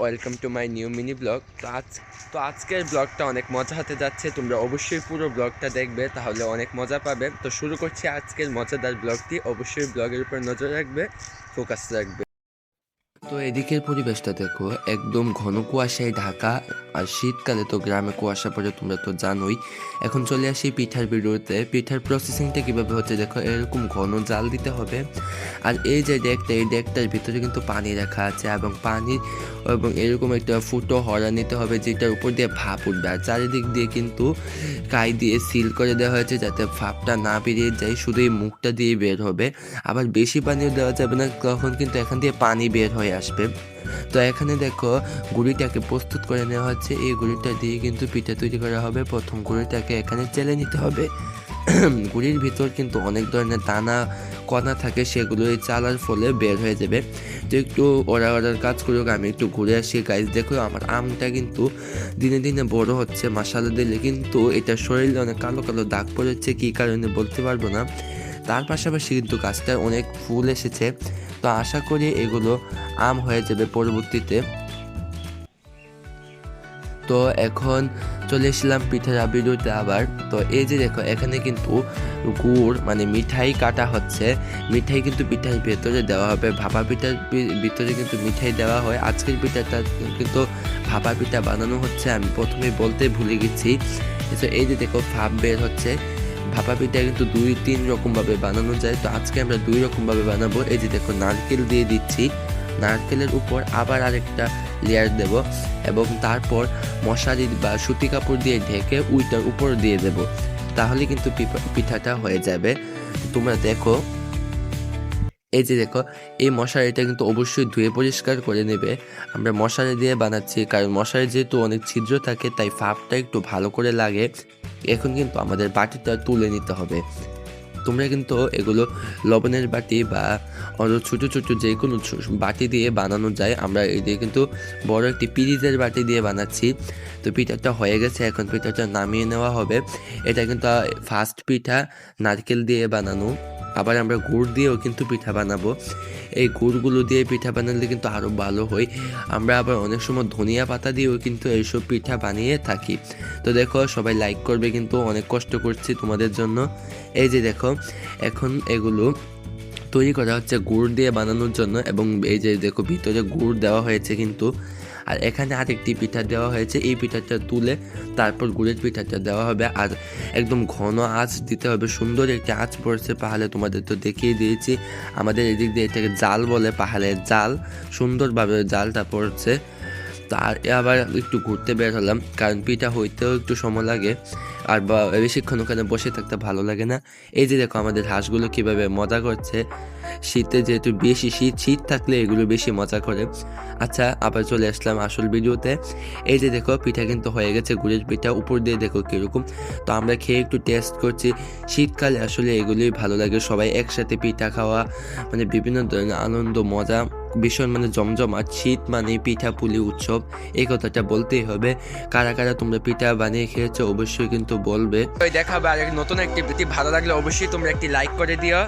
Welcome to my new mini blog. আজকের ব্লগটা অনেক মজা হতে যাচ্ছে। তোমরা অবশ্যই পুরো ব্লগটা দেখবে, তাহলে অনেক মজা পাবে। তো শুরু করছি আজকের মজাদার ব্লগটি। অবশ্যই ব্লগের উপর নজর রাখবে, ফোকাস রাখবে। তো এদিকের পরিবেশটা দেখো, একদম ঘন কুয়াশায় ঢাকা। আর শীতকালে তো গ্রামে কুয়াশা পড়ে, তোমরা তো জানোই। এখন চলে আসি পিঠার ভিডিওতে। পিঠার প্রসেসিংটা কীভাবে হচ্ছে দেখো, এরকম ঘন জাল দিতে হবে। আর এই যে ডেকটা, এই ডেকটার ভিতরে কিন্তু পানি রাখা আছে এবং এরকম একটা ফুটো হরা নিতে হবে, যেটার উপর দিয়ে ভাপ উঠবে। আর চারিদিক দিয়ে কিন্তু কাই দিয়ে সিল করে দেওয়া হয়েছে, যাতে ভাপটা না বেরিয়ে যায়, শুধু এই মুখটা দিয়ে বের হবে। আবার বেশি পানিও দেওয়া যাবে না, তখন কিন্তু এখান দিয়ে পানি বের হয়ে আসবে। তো এখানে দেখো গুঁড়িটাকে প্রস্তুত করে নেওয়া হচ্ছে। এই গুঁড়িটা দিয়ে কিন্তু পিঠা তৈরি করা হবে। প্রথম গুঁড়িটাকে এখানে চেলে নিতে হবে। গুঁড়ির ভিতর কিন্তু অনেক ধরনের দানা কণা থাকে, সেগুলো এই চালার ফলে বের হয়ে যাবে। তো একটু ওরার কাজ করুক, আমি একটু ঘুরে আসি। গাইজ দেখো, আমার আমটা কিন্তু দিনে দিনে বড় হচ্ছে মশালা দিলে, কিন্তু এটা শরীরে অনেক কালো কালো দাগ পড়েছে, কী কারণে বলতে পারবো না। তার পাশাপাশি কিন্তু গাছটায় অনেক ফুল এসেছে। তো আশা করি এগুলো আম হয়ে যাবে পরবর্তীতে। তো এখন চলে এসেছিলাম পিঠার ভিডিওতে আবার। তো এই যে দেখো, এখানে কিন্তু গুড় মানে মিঠাই কাটা হচ্ছে। মিঠাই কিন্তু পিঠার ভেতরে দেওয়া হবে। ভাপা পিঠার ভিতরে কিন্তু মিঠাই দেওয়া হয়। আজকের পিঠাটা কিন্তু ভাপা পিঠা বানানো হচ্ছে, আমি প্রথমে বলতে ভুলে গেছি। তো এই যে দেখো, ভাপ বের হচ্ছে। ভাপা পিঠা কিন্তু 2-3 রকমভাবে বানানো যায়। তো আজকে আমরা 2 রকমভাবে বানাবো। এই যে দেখো, নারকেল দিয়ে দিচ্ছি, নারকেলের উপর আবার আরেকটা লেয়ার দেব, এবং তারপর মশারি বা সুতি কাপড় দিয়ে ঢেকে উইটার উপর দিয়ে দেব। তাহলে কিন্তু পিঠাটা হয়ে যাবে। তোমরা দেখো, এই যে দেখো, এই মশারিটা কিন্তু অবশ্যই ধুয়ে পরিষ্কার করে নেবে। আমরা মশারি দিয়ে বানাচ্ছি, কারণ মশারি যেহেতু অনেক ছিদ্র থাকে, তাই ভাপটা একটু ভালো করে লাগে। এখন কিন্তু আমাদের বাটিটা তুলে নিতে হবে। তোমরা কিন্তু এগুলো লবণের বাটি বা আরও ছোটো ছোটো যে কোনো বাটি দিয়ে বানানো যায়। আমরা এই দিয়ে কিন্তু বড় একটি পিরিজের বাটি দিয়ে বানাচ্ছি। তো পিঠাটা হয়ে গেছে, এখন পিঠাটা নামিয়ে নেওয়া হবে। এটা কিন্তু ফার্স্ট পিঠা নারকেল দিয়ে বানানো। আবার আমরা গুড় দিয়েও কিন্তু পিঠা বানাবো। এই গুড়গুলো দিয়ে পিঠা বানালে কিন্তু আরও ভালো হয়। আমরা আবার অনেক সময় ধনিয়া পাতা দিয়েও কিন্তু এইসব পিঠা বানিয়ে থাকি। তো দেখো, সবাই লাইক করবে, কিন্তু অনেক কষ্ট করছি তোমাদের জন্য। এই যে দেখো, এখন এগুলো তৈরি করা হচ্ছে গুড় দিয়ে বানানোর জন্য, এবং এই যে দেখো, ভিতরে গুড় দেওয়া হয়েছে কিন্তু। আর এখানে আরেকটি পিঠা দেওয়া হয়েছে। এই পিঠাটা তুলে তারপর গুড়ের পিঠাটা দেওয়া হবে। আর একদম ঘন আঁচ দিতে হবে। সুন্দর একটি আঁচ পড়ছে পাহাড়ে, তোমাদের তো দেখিয়ে দিয়েছি। আমাদের এদিক দিয়ে এটাকে জাল বলে, পাহাড়ের জাল। সুন্দরভাবে জালটা পড়ছে। তো আর আবার একটু ঘুরতে বের হলাম, কারণ পিঠা হইতেও একটু সময় লাগে, আর বেশিক্ষণ ওখানে বসে থাকতে ভালো লাগে না। এই যে দেখো, আমাদের হাঁসগুলো কীভাবে মজা করছে। শীতে যেহেতু বেশি শীত থাকলে এগুলো বেশি মজা করে। আচ্ছা, আবার চলে আসলাম আসল ভিডিওতে। এই যে দেখো, পিঠা কিন্তু হয়ে গেছে, গুড়ের পিঠা। উপর দিয়ে দেখো কীরকম। তো আমরা খেয়ে একটু টেস্ট করছি। শীতকালে আসলে এগুলোই ভালো লাগে, সবাই একসাথে পিঠা খাওয়া, মানে বিভিন্ন ধরনের আনন্দ মজা, ভীষণ মানে জমজমাট। শীত মানে পিঠা পুলি উৎসব, এই কথাটা বলতেই হবে। কারা কারা তোমরা পিঠা বানিয়ে খেয়েছো অবশ্যই কিন্তু বলবে। দেখাবে আর নতুন একটি ভালো লাগলে অবশ্যই তোমরা একটি লাইক করে দিও।